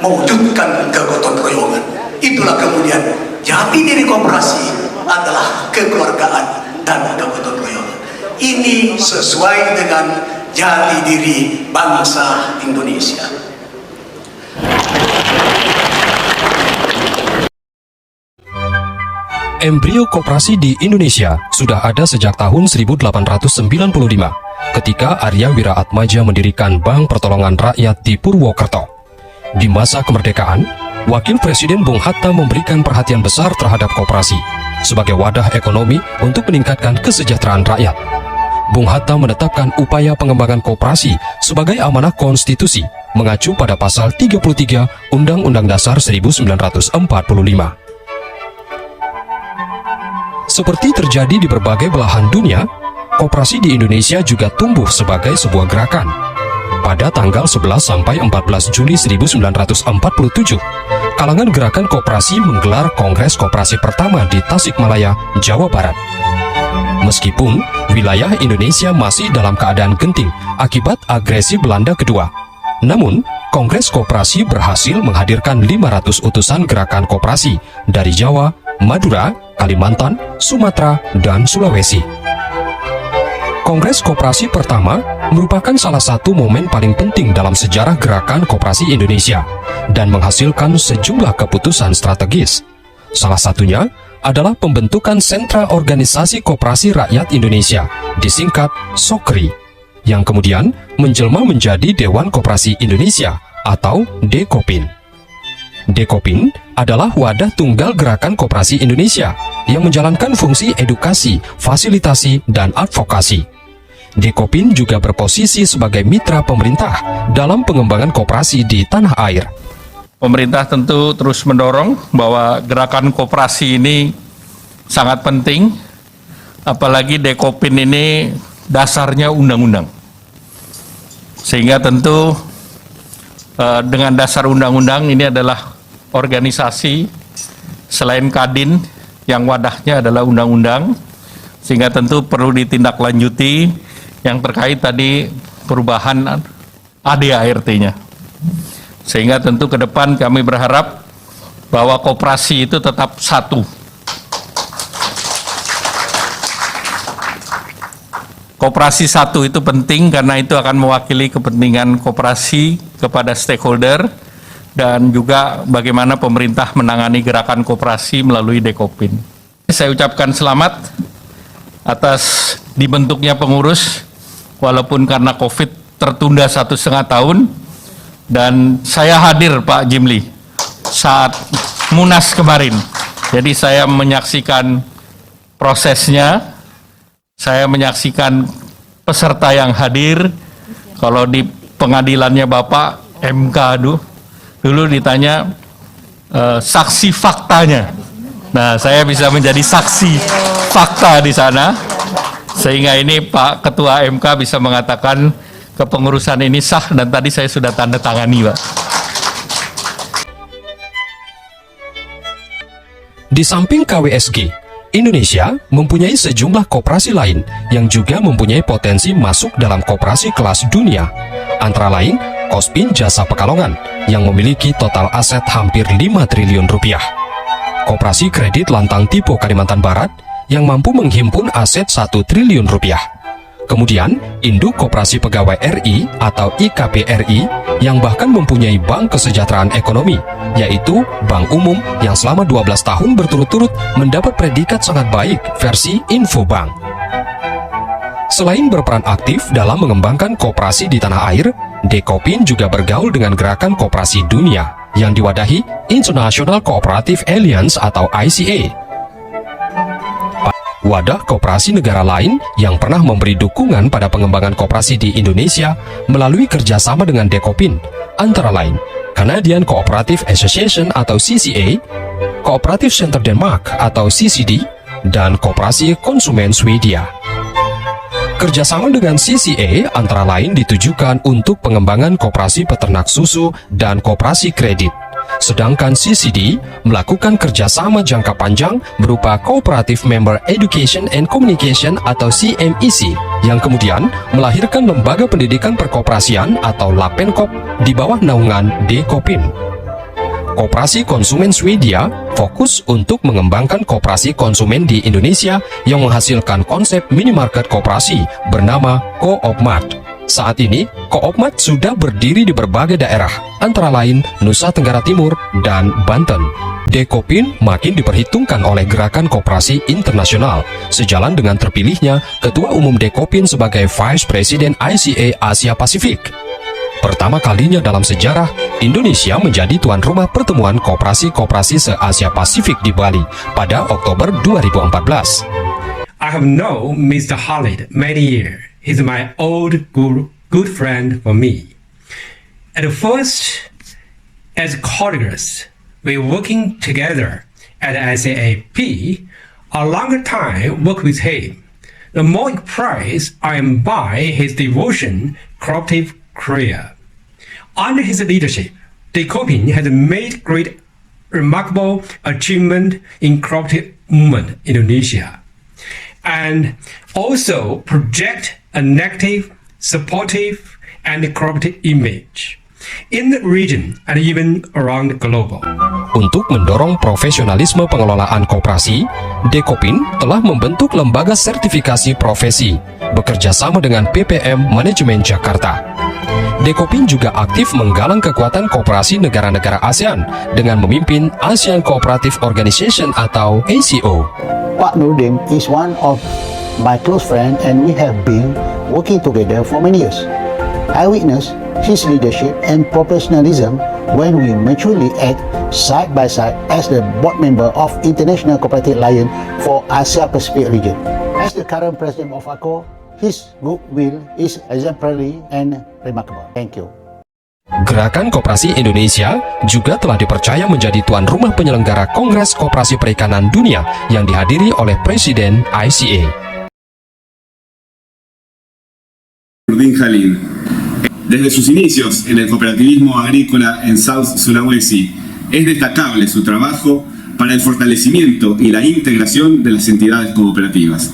mewujudkan kegotong royongan. Itulah kemudian jati diri koperasi adalah kekeluargaan dan kegotong royongan. Ini sesuai dengan jati diri bangsa Indonesia. Embrio koperasi di Indonesia sudah ada sejak tahun 1895 ketika Arya Wiraatmaja mendirikan Bank Pertolongan Rakyat di Purwokerto. Di masa kemerdekaan, Wakil Presiden Bung Hatta memberikan perhatian besar terhadap koperasi sebagai wadah ekonomi untuk meningkatkan kesejahteraan rakyat. Bung Hatta menetapkan upaya pengembangan koperasi sebagai amanah konstitusi mengacu pada pasal 33 Undang-Undang Dasar 1945. Seperti terjadi di berbagai belahan dunia, koperasi di Indonesia juga tumbuh sebagai sebuah gerakan. Pada tanggal 11 sampai 14 Juli 1947, kalangan gerakan koperasi menggelar Kongres Koperasi pertama di Tasikmalaya, Jawa Barat. Meskipun wilayah Indonesia masih dalam keadaan genting akibat agresi Belanda kedua, namun Kongres Koperasi berhasil menghadirkan 500 utusan gerakan koperasi dari Jawa, Madura, Kalimantan, Sumatera, dan Sulawesi. Kongres Koperasi pertama merupakan salah satu momen paling penting dalam sejarah gerakan koperasi Indonesia dan menghasilkan sejumlah keputusan strategis. Salah satunya adalah pembentukan Sentra Organisasi Koperasi Rakyat Indonesia, disingkat SOKRI, yang kemudian menjelma menjadi Dewan Koperasi Indonesia atau Dekopin. Dekopin adalah wadah tunggal gerakan koperasi Indonesia yang menjalankan fungsi edukasi, fasilitasi, dan advokasi. Dekopin juga berposisi sebagai mitra pemerintah dalam pengembangan koperasi di tanah air. Pemerintah tentu terus mendorong bahwa gerakan koperasi ini sangat penting, apalagi Dekopin ini dasarnya undang-undang. Sehingga tentu dengan dasar undang-undang ini adalah organisasi selain Kadin yang wadahnya adalah undang-undang, sehingga tentu perlu ditindaklanjuti yang terkait tadi perubahan ADART-nya. Sehingga tentu ke depan kami berharap bahwa koperasi itu tetap satu. Koperasi satu itu penting karena itu akan mewakili kepentingan koperasi kepada stakeholder dan juga bagaimana pemerintah menangani gerakan koperasi melalui Dekopin. Saya ucapkan selamat atas dibentuknya pengurus, walaupun karena COVID tertunda 1,5 tahun, dan saya hadir Pak Jimli saat Munas kemarin. Jadi saya menyaksikan prosesnya, saya menyaksikan peserta yang hadir. Kalau di pengadilannya Bapak MK dulu ditanya saksi faktanya. Nah, saya bisa menjadi saksi fakta di sana, sehingga ini Pak Ketua MK bisa mengatakan kepengurusan ini sah, dan tadi saya sudah tanda tangani, Pak. Di samping KWSG, Indonesia mempunyai sejumlah koperasi lain yang juga mempunyai potensi masuk dalam koperasi kelas dunia. Antara lain, Kospin Jasa Pekalongan yang memiliki total aset hampir 5 triliun rupiah. Koperasi Kredit Lantang Tipo Kalimantan Barat yang mampu menghimpun aset 1 triliun rupiah. Kemudian, Induk Koperasi Pegawai RI atau IKPRI yang bahkan mempunyai Bank Kesejahteraan Ekonomi, yaitu Bank Umum yang selama 12 tahun berturut-turut mendapat predikat sangat baik versi Infobank. Selain berperan aktif dalam mengembangkan koperasi di tanah air, Dekopin juga bergaul dengan gerakan koperasi dunia yang diwadahi International Cooperative Alliance atau ICA. Wadah koperasi negara lain yang pernah memberi dukungan pada pengembangan koperasi di Indonesia melalui kerjasama dengan Dekopin, antara lain Canadian Cooperative Association atau CCA, Cooperative Center Denmark atau CCD, dan Koperasi Konsumen Swedia. Kerjasama dengan CCA antara lain ditujukan untuk pengembangan koperasi peternak susu dan koperasi kredit. Sedangkan CCD melakukan kerjasama jangka panjang berupa Cooperative Member Education and Communication atau CMEC, yang kemudian melahirkan Lembaga Pendidikan Perkoperasian atau LAPENKOP di bawah naungan Dekopin. Koperasi Konsumen Swedia fokus untuk mengembangkan koperasi konsumen di Indonesia yang menghasilkan konsep minimarket koperasi bernama Coopmart. Saat ini, Coopmart sudah berdiri di berbagai daerah, antara lain Nusa Tenggara Timur dan Banten. Dekopin makin diperhitungkan oleh gerakan koperasi internasional, sejalan dengan terpilihnya Ketua Umum Dekopin sebagai Vice President ICA Asia Pasifik. Pertama kalinya dalam sejarah, Indonesia menjadi tuan rumah pertemuan koperasi-koperasi se-Asia Pasifik di Bali pada Oktober 2014. I have known Mr. Khalid many years. He's my old good friend for me. At first, as colleagues, we working together at SAAP. A longer time work with him. The more impressed I am by his devotion, cooperative career. Under his leadership, Dekopin has made great, remarkable achievement in cooperative movement in Indonesia, and also project an active, supportive, and cooperative image in the region and even around the global. Untuk mendorong profesionalisme pengelolaan koperasi, Dekopin telah membentuk lembaga sertifikasi profesi bekerja sama dengan PPM Manajemen Jakarta. Dekopin juga aktif menggalang kekuatan koperasi negara-negara ASEAN dengan memimpin ASEAN Cooperative Organization atau ACO. Pak Nurdin is one of my close friends and we have been working together for many years. I witnessed his leadership and professionalism when we mutually act side by side as the board member of International Cooperative Alliance for Asia Pacific region. As the current president of ACO, his goodwill is exemplary and remarkable. Thank you. Gerakan Koperasi Indonesia juga telah dipercaya menjadi tuan rumah penyelenggara Kongres Koperasi Perikanan Dunia yang dihadiri oleh Presiden ICA. Nurdin Khalid. Desde sus inicios en el cooperativismo agrícola en South Sulawesi, es destacable su trabajo para el fortalecimiento y la integración de las entidades cooperativas.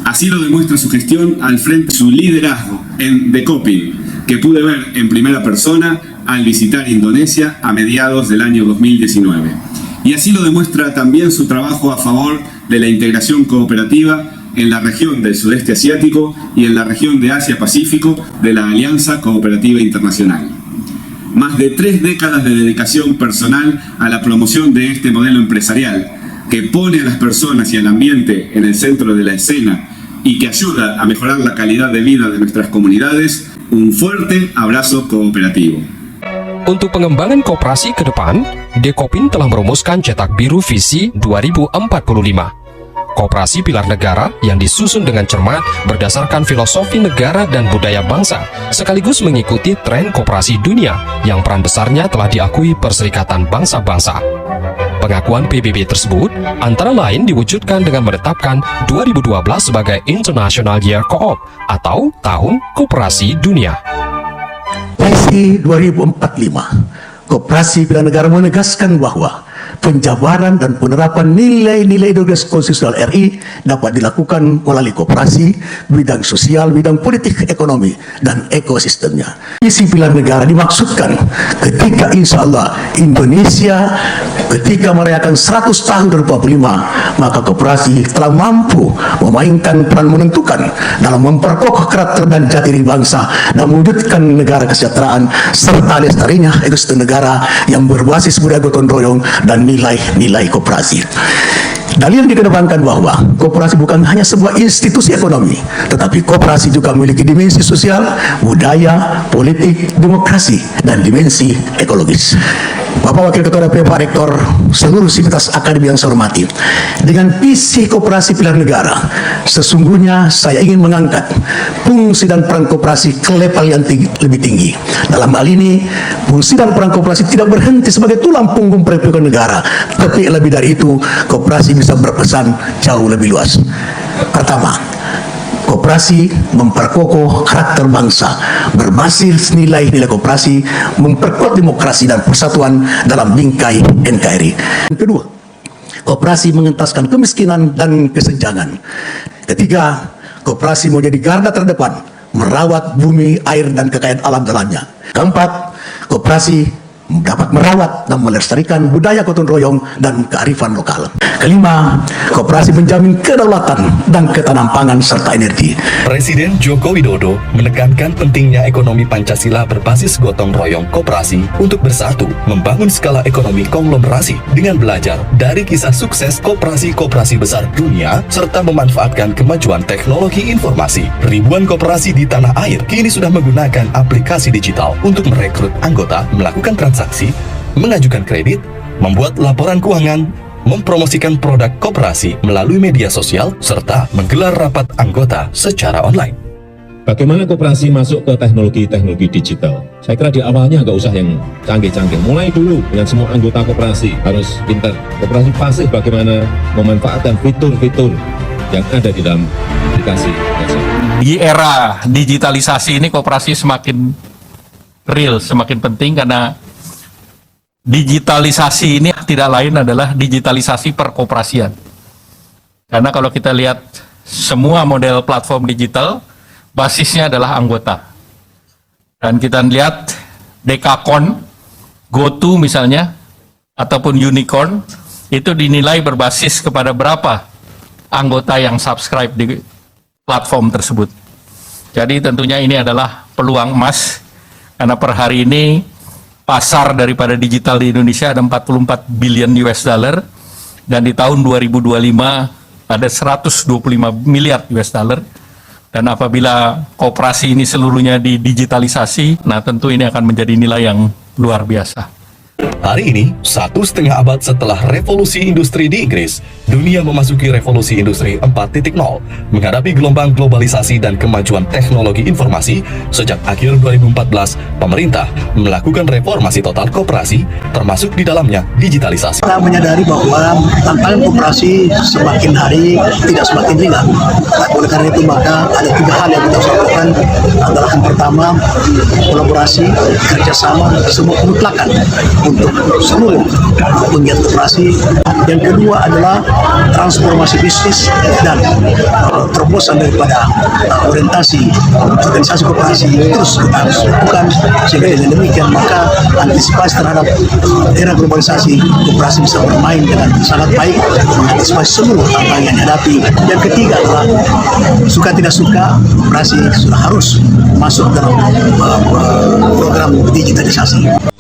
Así lo demuestra su gestión al frente, su liderazgo en Dekopin, que pude ver en primera persona al visitar Indonesia a mediados del año 2019. Y así lo demuestra también su trabajo a favor de la integración cooperativa en la región del sudeste asiático y en la región de Asia-Pacífico de la Alianza Cooperativa Internacional. Más de 3 décadas de dedicación personal a la promoción de este modelo empresarial que pone a las personas y al ambiente en el centro de la escena y que ayuda a mejorar la calidad de vida de nuestras comunidades. Un fuerte abrazo cooperativo. Untuk pengembangan koperasi ke depan, Dekopin telah merumuskan cetak biru visi 2045. Koperasi pilar negara yang disusun dengan cermat berdasarkan filosofi negara dan budaya bangsa, sekaligus mengikuti tren koperasi dunia yang peran besarnya telah diakui Perserikatan Bangsa-Bangsa. Pengakuan PBB tersebut antara lain diwujudkan dengan menetapkan 2012 sebagai International Year Co-op atau Tahun Koperasi Dunia. Visi 2045, Koperasi Pilar Negara menegaskan bahwa penjabaran dan penerapan nilai-nilai ideologis konstitusional RI dapat dilakukan melalui koperasi, bidang sosial, bidang politik, ekonomi, dan ekosistemnya. Visi pilar negara dimaksudkan ketika insya Allah Indonesia ketika merayakan 100 tahun 2045, maka koperasi telah mampu memainkan peran menentukan dalam memperkokoh karakter dan jati diri bangsa dan mewujudkan negara kesejahteraan serta lestarinya ekosistem negara yang berbasis budaya gotong royong dan nilai-nilai koperasi. Dalil dikedepankan bahwa koperasi bukan hanya sebuah institusi ekonomi, tetapi koperasi juga memiliki dimensi sosial, budaya, politik, demokrasi, dan dimensi ekologis. Bapak Wakil Ketua DPR, Pak Rektor, seluruh sivitas akademi yang saya hormati, dengan visi koperasi pilar negara, sesungguhnya saya ingin mengangkat fungsi dan peran koperasi ke level yang lebih tinggi. Dalam hal ini, fungsi dan peran koperasi tidak berhenti sebagai tulang punggung perekonomian negara, tapi lebih dari itu, koperasi bisa berpesan jauh lebih luas. Pertama, koperasi memperkokoh karakter bangsa, berbasis nilai-nilai koperasi, memperkuat demokrasi dan persatuan dalam bingkai NKRI. Yang kedua, koperasi mengentaskan kemiskinan dan kesenjangan. Ketiga, koperasi menjadi garda terdepan, merawat bumi, air, dan kekayaan alam dalamnya. Keempat, koperasi dapat merawat dan melestarikan budaya gotong royong dan kearifan lokal. Kelima, koperasi menjamin kedaulatan dan ketahanan pangan serta energi. Presiden Joko Widodo menekankan pentingnya ekonomi Pancasila berbasis gotong royong koperasi untuk bersatu membangun skala ekonomi konglomerasi dengan belajar dari kisah sukses koperasi-koperasi besar dunia serta memanfaatkan kemajuan teknologi informasi. Ribuan koperasi di tanah air kini sudah menggunakan aplikasi digital untuk merekrut anggota, melakukan transaksi, mengajukan kredit, membuat laporan keuangan, mempromosikan produk koperasi melalui media sosial, serta menggelar rapat anggota secara online. Bagaimana koperasi masuk ke teknologi-teknologi digital? Saya kira di awalnya nggak usah yang canggih-canggih. Mulai dulu dengan semua anggota koperasi harus pintar. Koperasi pasif bagaimana memanfaatkan fitur-fitur yang ada di dalam aplikasi. Di era digitalisasi ini koperasi semakin real, semakin penting karena digitalisasi ini tidak lain adalah digitalisasi perkoperasian. Karena kalau kita lihat semua model platform digital, basisnya adalah anggota. Dan kita lihat Dekakon, GoTo misalnya, ataupun Unicorn, itu dinilai berbasis kepada berapa anggota yang subscribe di platform tersebut. Jadi tentunya ini adalah peluang emas, karena per hari ini pasar daripada digital di Indonesia ada 44 billion US dollar, dan di tahun 2025 ada 125 miliar US dollar. Dan apabila koperasi ini seluruhnya didigitalisasi, nah tentu ini akan menjadi nilai yang luar biasa. Hari ini, 1,5 abad setelah revolusi industri di Inggris, dunia memasuki revolusi industri 4.0, menghadapi gelombang globalisasi dan kemajuan teknologi informasi. Sejak akhir 2014, pemerintah melakukan reformasi total koperasi, termasuk di dalamnya digitalisasi. Kita menyadari bahwa tantangan koperasi semakin hari tidak semakin ringan. Oleh karena itu maka ada 3 hal yang kita harus lakukan. Adalah yang pertama, kolaborasi, kerjasama, semua kemutlakan untuk seluruh penggiat koperasi. Yang kedua adalah transformasi bisnis dan terobosan daripada orientasi organisasi koperasi terus kita harus lakukan, sehingga dengan demikian maka antisipasi terhadap era globalisasi koperasi bisa bermain dengan sangat baik mengantisipasi seluruh tantangan yang dihadapi. Yang ketiga adalah suka tidak suka koperasi sudah harus masuk dalam program digitalisasi.